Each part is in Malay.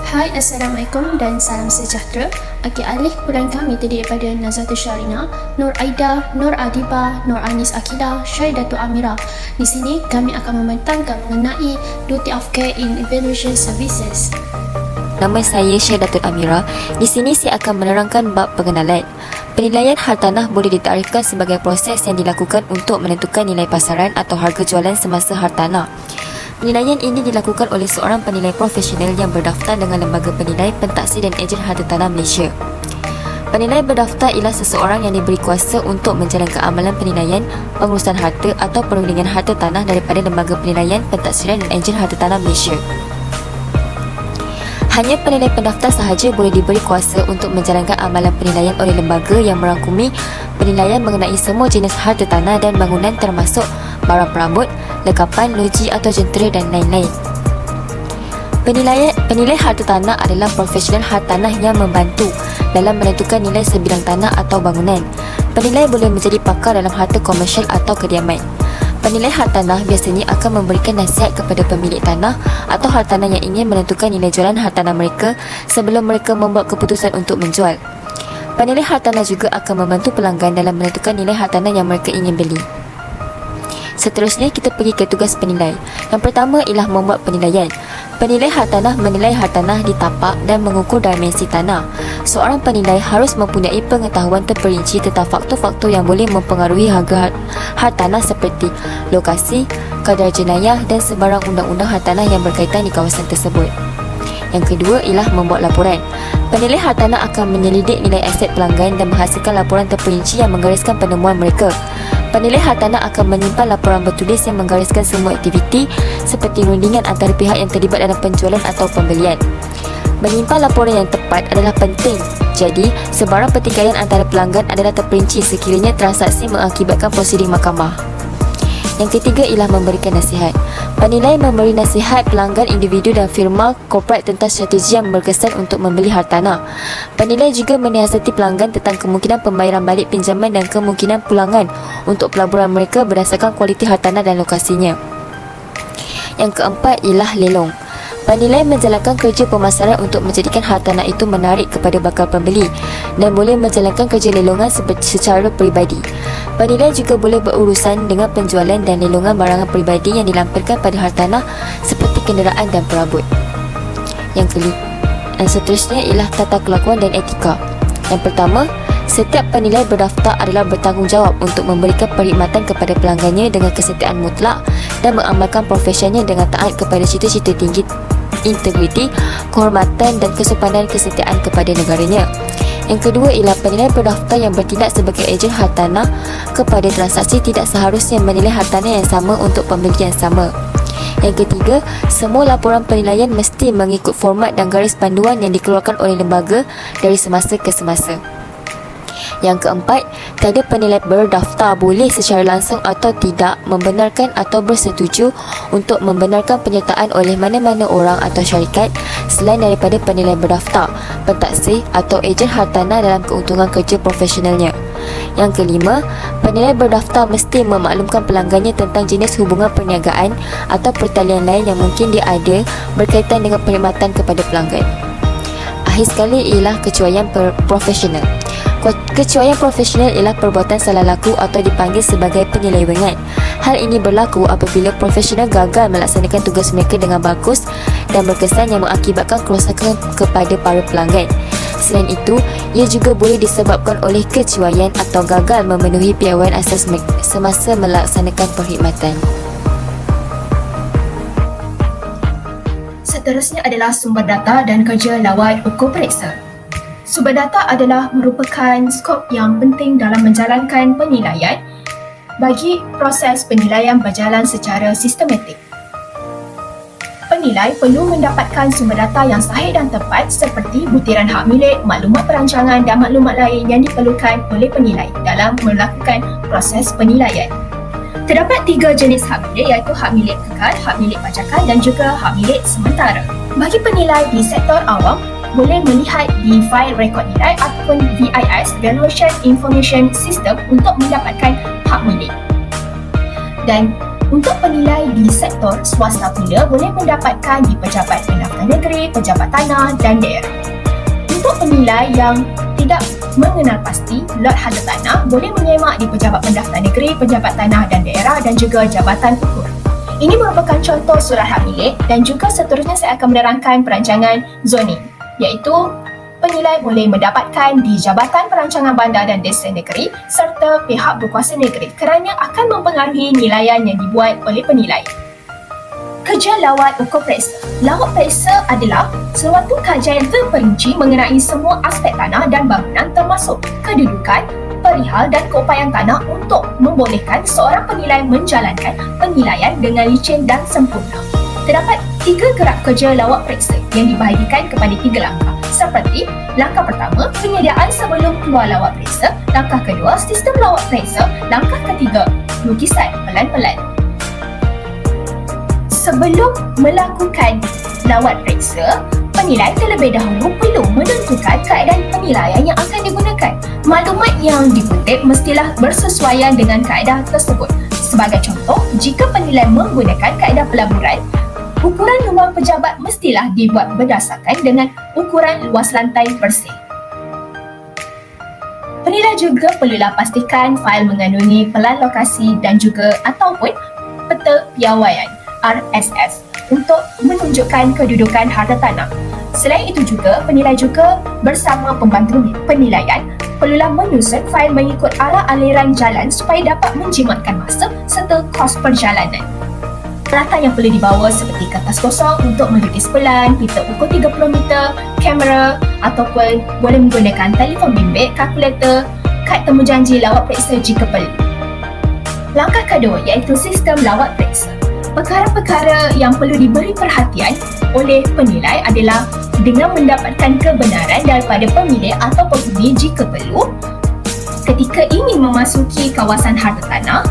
Hai, Assalamualaikum dan salam sejahtera. Agih alih pulang kami terdiri daripada Nazatul Syarina, Nur Aida, Nur Adiba, Nur Anis Akila, Syaidatul Amira. Di sini kami akan membentangkan mengenai Duty of Care in Evaluation Services. Nama saya Syaidatul Amira. Di sini saya akan menerangkan bab pengenalan. Penilaian hartanah boleh ditarifkan sebagai proses yang dilakukan untuk menentukan nilai pasaran atau harga jualan semasa hartanah. Penilaian ini dilakukan oleh seorang penilai profesional yang berdaftar dengan Lembaga Penilai, Pentaksir dan Ejen Hartanah Malaysia. Penilai berdaftar ialah seseorang yang diberi kuasa untuk menjalankan amalan penilaian, pengurusan harta atau perundingan harta tanah daripada Lembaga Penilaian, Pentaksiran dan Ejen Hartanah Malaysia. Hanya penilai pendaftar sahaja boleh diberi kuasa untuk menjalankan amalan penilaian oleh lembaga yang merangkumi penilaian mengenai semua jenis harta tanah dan bangunan termasuk barang perabot, lekapan, loji atau jentera dan lain-lain. Penilai harta tanah adalah profesional hartanah yang membantu dalam menentukan nilai sebidang tanah atau bangunan. Penilai boleh menjadi pakar dalam harta komersial atau kediaman. Penilai hartanah biasanya akan memberikan nasihat kepada pemilik tanah atau hartanah yang ingin menentukan nilai jualan hartanah mereka sebelum mereka membuat keputusan untuk menjual. Penilai hartanah juga akan membantu pelanggan dalam menentukan nilai hartanah yang mereka ingin beli. Seterusnya kita pergi ke tugas penilai. Yang pertama ialah membuat penilaian. Penilai hartanah menilai hartanah di tapak dan mengukur dimensi tanah. Seorang penilai harus mempunyai pengetahuan terperinci tentang faktor-faktor yang boleh mempengaruhi harga hartanah seperti lokasi, kadar jenayah dan sebarang undang-undang hartanah yang berkaitan di kawasan tersebut. Yang kedua ialah membuat laporan. Penilai hartanah akan menyelidik nilai aset pelanggan dan menghasilkan laporan terperinci yang menggariskan penemuan mereka. Penilai hartanah akan menyimpan laporan bertulis yang menggariskan semua aktiviti seperti rundingan antara pihak yang terlibat dalam penjualan atau pembelian. Menyimpan laporan yang tepat adalah penting. Jadi, sebarang pertikaian antara pelanggan adalah terperinci sekiranya transaksi mengakibatkan prosedur mahkamah. Yang ketiga ialah memberikan nasihat. Penilai memberi nasihat pelanggan individu dan firma korporat tentang strategi yang berkesan untuk membeli hartanah. Penilai juga menyiasati pelanggan tentang kemungkinan pembayaran balik pinjaman dan kemungkinan pulangan untuk pelaburan mereka berdasarkan kualiti hartanah dan lokasinya. Yang keempat ialah lelong. Penilai menjalankan kerja pemasaran untuk menjadikan hartanah itu menarik kepada bakal pembeli dan boleh menjalankan kerja lelongan secara peribadi. Penilai juga boleh berurusan dengan penjualan dan lelongan barangan peribadi yang dilampirkan pada hartanah seperti kenderaan dan perabot. Yang seterusnya ialah tata kelakuan dan etika. Yang pertama, setiap penilai berdaftar adalah bertanggungjawab untuk memberikan perkhidmatan kepada pelanggannya dengan kesetiaan mutlak dan mengamalkan profesinya dengan taat kepada cita-cita tinggi, integriti, kehormatan dan kesopanan kesetiaan kepada negaranya. Yang kedua ialah penilai berdaftar yang bertindak sebagai ejen hartanah kepada transaksi tidak seharusnya menilai hartanah yang sama untuk pembeli yang sama. Yang ketiga, semua laporan penilaian mesti mengikut format dan garis panduan yang dikeluarkan oleh lembaga dari semasa ke semasa. Yang keempat, tiada penilai berdaftar boleh secara langsung atau tidak membenarkan atau bersetuju untuk membenarkan penyertaan oleh mana-mana orang atau syarikat selain daripada penilai berdaftar, pentaksir atau ejen hartanah dalam keuntungan kerja profesionalnya. Yang kelima, penilai berdaftar mesti memaklumkan pelanggannya tentang jenis hubungan perniagaan atau pertalian lain yang mungkin dia ada berkaitan dengan perkhidmatan kepada pelanggan. Akhir sekali ialah kecuaian profesional. Kecuaian profesional ialah perbuatan salah laku atau dipanggil sebagai penyelewengan. Hal ini berlaku apabila profesional gagal melaksanakan tugas mereka dengan bagus dan berkesan yang mengakibatkan kerosakan kepada para pelanggan. Selain itu, ia juga boleh disebabkan oleh kecuaian atau gagal memenuhi piawaian asas semasa melaksanakan perkhidmatan. Seterusnya adalah sumber data dan kerja lawat hukum periksa. Sumber data adalah merupakan skop yang penting dalam menjalankan penilaian bagi proses penilaian berjalan secara sistematik. Penilai perlu mendapatkan sumber data yang sahih dan tepat seperti butiran hak milik, maklumat perancangan dan maklumat lain yang diperlukan oleh penilai dalam melakukan proses penilaian. Terdapat 3 jenis hak milik iaitu hak milik kekal, hak milik pajakan dan juga hak milik sementara. Bagi penilai di sektor awam, boleh melihat di fail rekod nilai ataupun VIS (Valuation Information System) untuk mendapatkan hak milik. Dan Untuk penilai di sektor swasta pula boleh mendapatkan di Pejabat Pendaftar Negeri, Pejabat Tanah dan Daerah. Untuk penilai yang tidak mengenal pasti lot harta tanah boleh menyemak di Pejabat Pendaftar Negeri, Pejabat Tanah dan Daerah dan juga Jabatan Ukur. Ini merupakan contoh surat hak milik dan juga seterusnya saya akan menerangkan perancangan zoning, iaitu penilai boleh mendapatkan di Jabatan Perancangan Bandar dan Desa Negeri serta pihak berkuasa negeri kerana akan mempengaruhi nilaian yang dibuat oleh penilai. Kerja lawat ukur periksa. Lawat periksa adalah suatu kajian terperinci mengenai semua aspek tanah dan bangunan termasuk kedudukan, perihal dan keupayaan tanah untuk membolehkan seorang penilai menjalankan penilaian dengan licin dan sempurna. Terdapat 3 gerak kerja lawat periksa yang dibahagikan kepada 3 langkah seperti langkah pertama, penyediaan sebelum keluar lawat periksa, langkah kedua, sistem lawat periksa, langkah ketiga, lukisan pelan-pelan. Sebelum melakukan lawat periksa, penilai terlebih dahulu perlu menentukan keadaan penilaian yang akan digunakan. Maklumat yang dikutip mestilah bersesuaian dengan kaedah tersebut. Sebagai contoh, jika penilai menggunakan kaedah pelaburan, ukuran ruang pejabat mestilah dibuat berdasarkan dengan ukuran luas lantai bersih. Penilai juga perlulah pastikan fail mengandungi pelan lokasi dan juga ataupun peta piawaian RSS untuk menunjukkan kedudukan harta tanah. Selain itu juga, penilai juga bersama pembantu penilaian perlulah menyusun fail mengikut arah aliran jalan supaya dapat menjimatkan masa serta kos perjalanan. Peralatan yang perlu dibawa seperti kertas kosong untuk melukis pelan, pita ukur 30 meter, kamera ataupun boleh menggunakan telefon bimbit, kalkulator, kad temujanji lawat periksa jika perlu. Langkah kedua iaitu sistem lawat periksa. Perkara-perkara yang perlu diberi perhatian oleh penilai adalah dengan mendapatkan kebenaran daripada pemilik atau penghuni jika perlu ketika ingin memasuki kawasan harta tanah.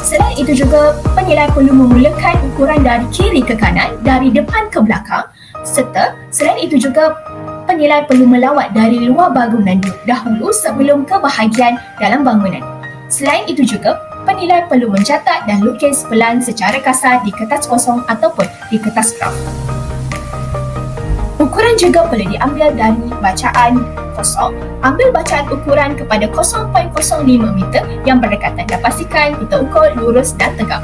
Selain itu juga, penilai perlu memulakan ukuran dari kiri ke kanan, dari depan ke belakang serta selain itu juga penilai perlu melawat dari luar bangunan dahulu sebelum ke bahagian dalam bangunan. Selain itu juga, penilai perlu mencatat dan lukis pelan secara kasar di kertas kosong ataupun di kertas graf. Ukuran juga perlu diambil dari bacaan kosong. Ambil bacaan ukuran kepada 0.05 meter yang berdekatan dan pastikan pita ukur lurus dan tegak.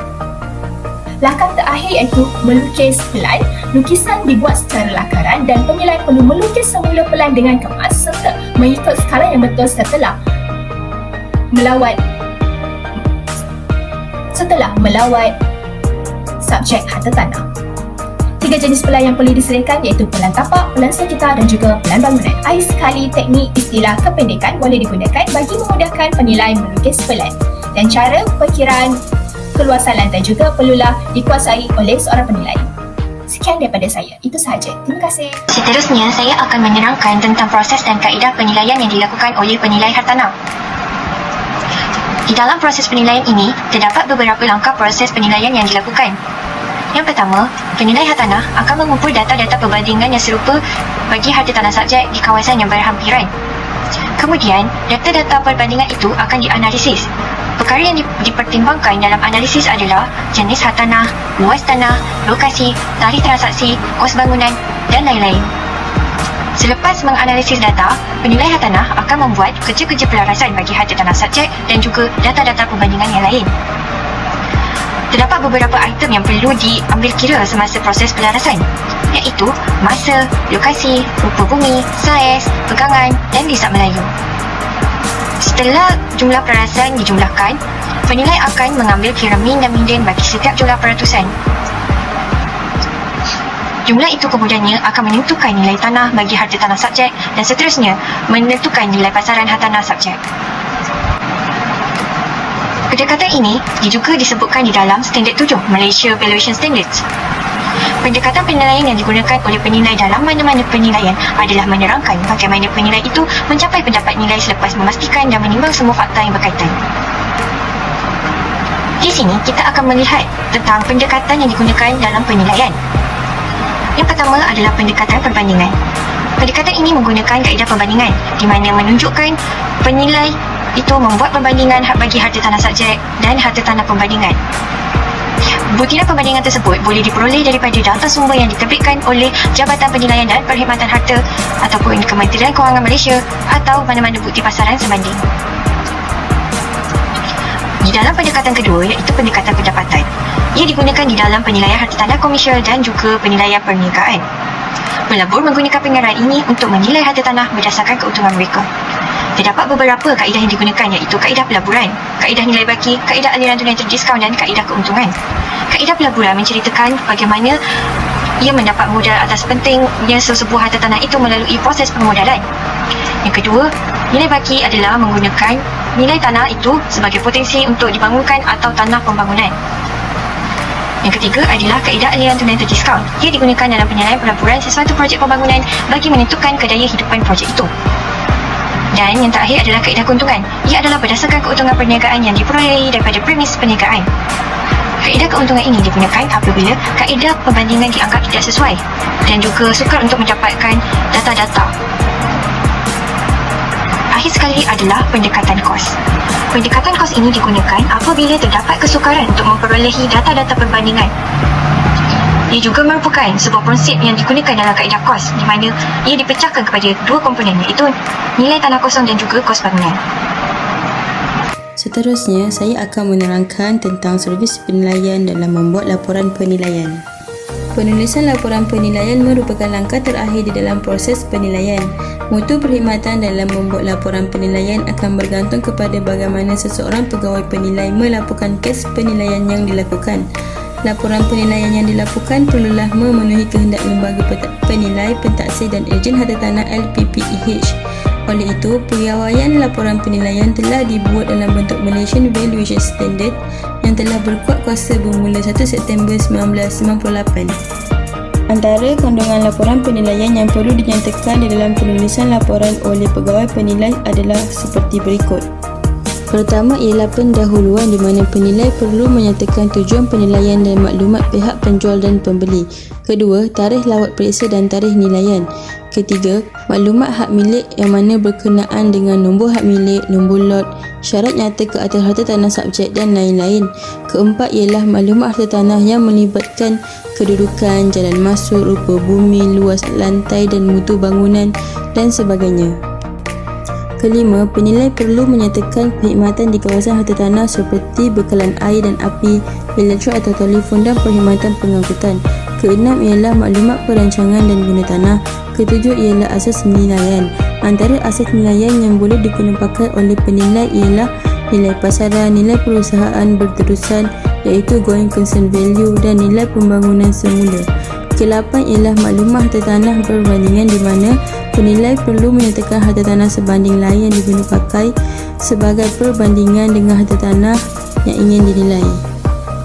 Langkah terakhir iaitu melukis pelan. Lukisan dibuat secara lakaran dan penilai perlu melukis semula pelan dengan kemas serta mengikut skala yang betul setelah melawat subjek harta tanah. 3 jenis pelan yang perlu disediakan iaitu pelan tapak, pelan sekitar dan juga pelan bangunan. Air sekali teknik istilah kependekan boleh digunakan bagi memudahkan penilai melukis pelan. Dan cara perkiraan keluasan lantai juga perlulah dikuasai oleh seorang penilai. Sekian daripada saya. Itu sahaja. Terima kasih. Seterusnya, saya akan menerangkan tentang proses dan kaedah penilaian yang dilakukan oleh penilai hartanah. Di dalam proses penilaian ini, terdapat beberapa langkah proses penilaian yang dilakukan. Yang pertama, penilai hartanah akan mengumpul data-data perbandingan yang serupa bagi harta tanah subjek di kawasan yang berhampiran. Kemudian, data-data perbandingan itu akan dianalisis. Perkara yang dipertimbangkan dalam analisis adalah jenis hartanah, luas tanah, lokasi, tarikh transaksi, kos bangunan dan lain-lain. Selepas menganalisis data, penilai hartanah akan membuat kerja-kerja pelarasan bagi harta tanah subjek dan juga data-data perbandingan yang lain. Terdapat beberapa item yang perlu diambil kira semasa proses pelarasan, iaitu masa, lokasi, rupa bumi, saiz, pegangan dan lisak Melayu. Setelah jumlah pelarasan dijumlahkan, penilai akan mengambil kira min dan median bagi setiap jumlah peratusan. Jumlah itu kemudiannya akan menentukan nilai tanah bagi harta tanah subjek dan seterusnya menentukan nilai pasaran hartanah subjek. Pendekatan ini juga disebutkan di dalam Standard 7 Malaysia Valuation Standards. Pendekatan penilaian yang digunakan oleh penilai dalam mana-mana penilaian adalah menerangkan bagaimana penilai itu mencapai pendapat nilai selepas memastikan dan menimbang semua fakta yang berkaitan. Di sini kita akan melihat tentang pendekatan yang digunakan dalam penilaian. Yang pertama adalah pendekatan perbandingan. Pendekatan ini menggunakan kaedah perbandingan di mana menunjukkan penilai itu membuat perbandingan bagi harta tanah subjek dan harta tanah perbandingan. Butiran perbandingan tersebut boleh diperoleh daripada data sumber yang diterbitkan oleh Jabatan Penilaian dan Perkhidmatan Harta ataupun Kementerian Kewangan Malaysia atau mana-mana bukti pasaran sebanding. Di dalam pendekatan kedua iaitu pendekatan pendapatan. Ia digunakan di dalam penilaian harta tanah komersial dan juga penilaian perniagaan. Pelabur menggunakan pengarah ini untuk menilai harta tanah berdasarkan keuntungan mereka. Terdapat beberapa kaedah yang digunakan iaitu kaedah pelaburan, kaedah nilai baki, kaedah aliran tunai terdiskaun dan kaedah keuntungan. Kaedah pelaburan menceritakan bagaimana ia mendapat modal atas pentingnya sesebuah harta tanah itu melalui proses permodalan. Yang kedua, nilai baki adalah menggunakan nilai tanah itu sebagai potensi untuk dibangunkan atau tanah pembangunan. Yang ketiga adalah kaedah aliran tunai terdiskaun. Ia digunakan dalam penilaian pelaburan sesuatu projek pembangunan bagi menentukan kedaya hidupan projek itu. Dan yang terakhir adalah kaedah keuntungan. Ia adalah berdasarkan keuntungan perniagaan yang diperolehi daripada premis perniagaan. Kaedah keuntungan ini digunakan apabila kaedah perbandingan dianggap tidak sesuai dan juga sukar untuk mendapatkan data-data. Akhir sekali adalah pendekatan kos. Pendekatan kos ini digunakan apabila terdapat kesukaran untuk memperolehi data-data perbandingan. Ia juga merupakan sebuah konsep yang digunakan dalam kaedah kos di mana ia dipecahkan kepada dua komponen iaitu nilai tanah kosong dan juga kos bangunan. Seterusnya, saya akan menerangkan tentang servis penilaian dalam membuat laporan penilaian. Penulisan laporan penilaian merupakan langkah terakhir di dalam proses penilaian. Mutu perkhidmatan dalam membuat laporan penilaian akan bergantung kepada bagaimana seseorang pegawai penilai melakukan kes penilaian yang dilakukan. Laporan penilaian yang dilakukan perlulah memenuhi kehendak lembaga penilai, pentaksir dan ejen harta tanah LPPEH. Oleh itu, piawaian laporan penilaian telah dibuat dalam bentuk Malaysian Valuation Standard yang telah berkuat kuasa bermula 1 September 1998. Antara kandungan laporan penilaian yang perlu dinyatakan di dalam penulisan laporan oleh pegawai penilai adalah seperti berikut. Pertama ialah pendahuluan di mana penilai perlu menyatakan tujuan penilaian dan maklumat pihak penjual dan pembeli. Kedua, tarikh lawat periksa dan tarikh nilaian. Ketiga, maklumat hak milik yang mana berkenaan dengan nombor hak milik, nombor lot, syarat nyata ke atas harta tanah subjek dan lain-lain. Keempat ialah maklumat harta tanah yang melibatkan kedudukan, jalan masuk, rupa bumi, luas lantai dan mutu bangunan dan sebagainya. Kelima, penilai perlu menyatakan perkhidmatan di kawasan harta tanah seperti bekalan air dan api, elektrik atau telefon dan perkhidmatan pengangkutan. Keenam ialah maklumat perancangan dan guna tanah. Ketujuh ialah asas penilaian. Antara asas penilaian yang boleh digunakan pakai oleh penilai ialah nilai pasaran, nilai perusahaan berterusan iaitu going concern value dan nilai pembangunan semula. Ke-8 ialah maklumat harta tanah perbandingan di mana penilai perlu menyatakan harta tanah sebanding lain yang digunakan pakai sebagai perbandingan dengan harta tanah yang ingin dinilai.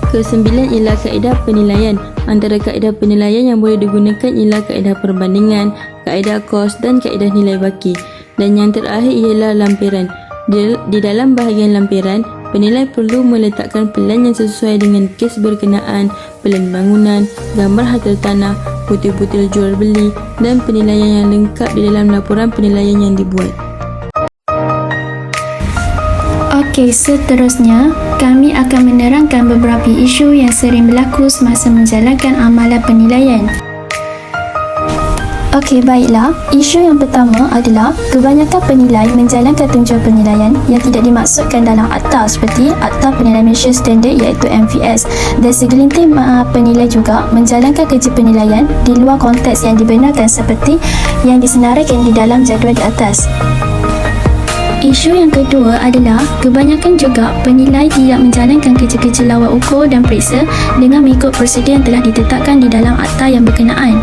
Ke-9 ialah kaedah penilaian. Antara kaedah penilaian yang boleh digunakan ialah kaedah perbandingan, kaedah kos dan kaedah nilai baki. Dan yang terakhir ialah lampiran. Di dalam bahagian lampiran, penilai perlu meletakkan pelan yang sesuai dengan kes berkenaan, pelan bangunan, gambar harta tanah, butil-butil jual beli dan penilaian yang lengkap di dalam laporan penilaian yang dibuat. Okey, seterusnya kami akan menerangkan beberapa isu yang sering berlaku semasa menjalankan amalan penilaian. Okey, baiklah. Isu yang pertama adalah kebanyakan penilai menjalankan tunjuk penilaian yang tidak dimaksudkan dalam akta seperti Akta Penilaian Malaysia Standard iaitu MVS, dan segelintir penilai juga menjalankan kerja penilaian di luar konteks yang dibenarkan seperti yang disenaraikan di dalam jadual di atas. Isu yang kedua adalah kebanyakan juga penilai tidak menjalankan kerja-kerja lawat ukur dan periksa dengan mengikut prosedur yang telah ditetapkan di dalam akta yang berkenaan,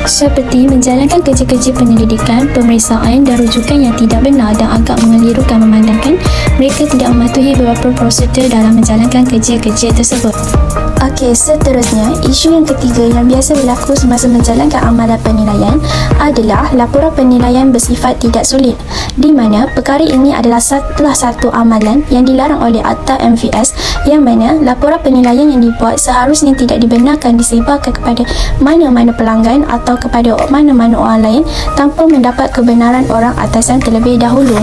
seperti menjalankan kerja-kerja penyelidikan, pemeriksaan dan rujukan yang tidak benar dan agak mengelirukan memandangkan mereka tidak mematuhi beberapa prosedur dalam menjalankan kerja-kerja tersebut. Okey, seterusnya, isu yang ketiga yang biasa berlaku semasa menjalankan amalan penilaian adalah laporan penilaian bersifat tidak sulit, di mana perkara ini adalah salah satu amalan yang dilarang oleh Akta MVS, yang mana laporan penilaian yang dibuat seharusnya tidak dibenarkan disebarkan kepada mana-mana pelanggan atau kepada mana-mana orang lain tanpa mendapat kebenaran orang atasan terlebih dahulu.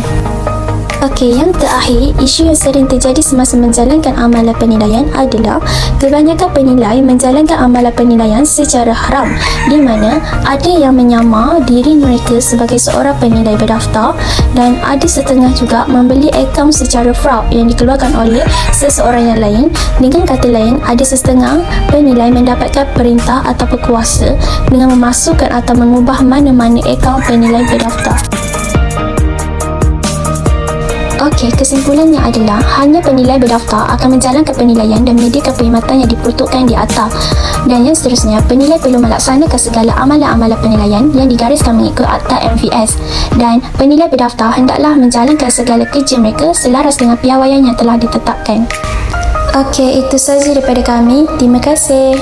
Okey, yang terakhir, isu yang sering terjadi semasa menjalankan amalan penilaian adalah kebanyakan penilai menjalankan amalan penilaian secara haram, di mana ada yang menyamar diri mereka sebagai seorang penilai berdaftar dan ada setengah juga membeli akaun secara fraud yang dikeluarkan oleh seseorang yang lain. Dengan kata lain, ada setengah penilai mendapatkan perintah atau kuasa dengan memasukkan atau mengubah mana-mana akaun penilai berdaftar. Okey, kesimpulannya adalah hanya penilai berdaftar akan menjalankan penilaian dan menyediakan perkhidmatan yang diperuntukkan di atas. Dan yang seterusnya, penilai perlu melaksanakan segala amalan-amalan penilaian yang digariskan mengikut Akta MVS. Dan penilai berdaftar hendaklah menjalankan segala kerja mereka selaras dengan piawaian yang telah ditetapkan. Okey, itu sahaja daripada kami. Terima kasih.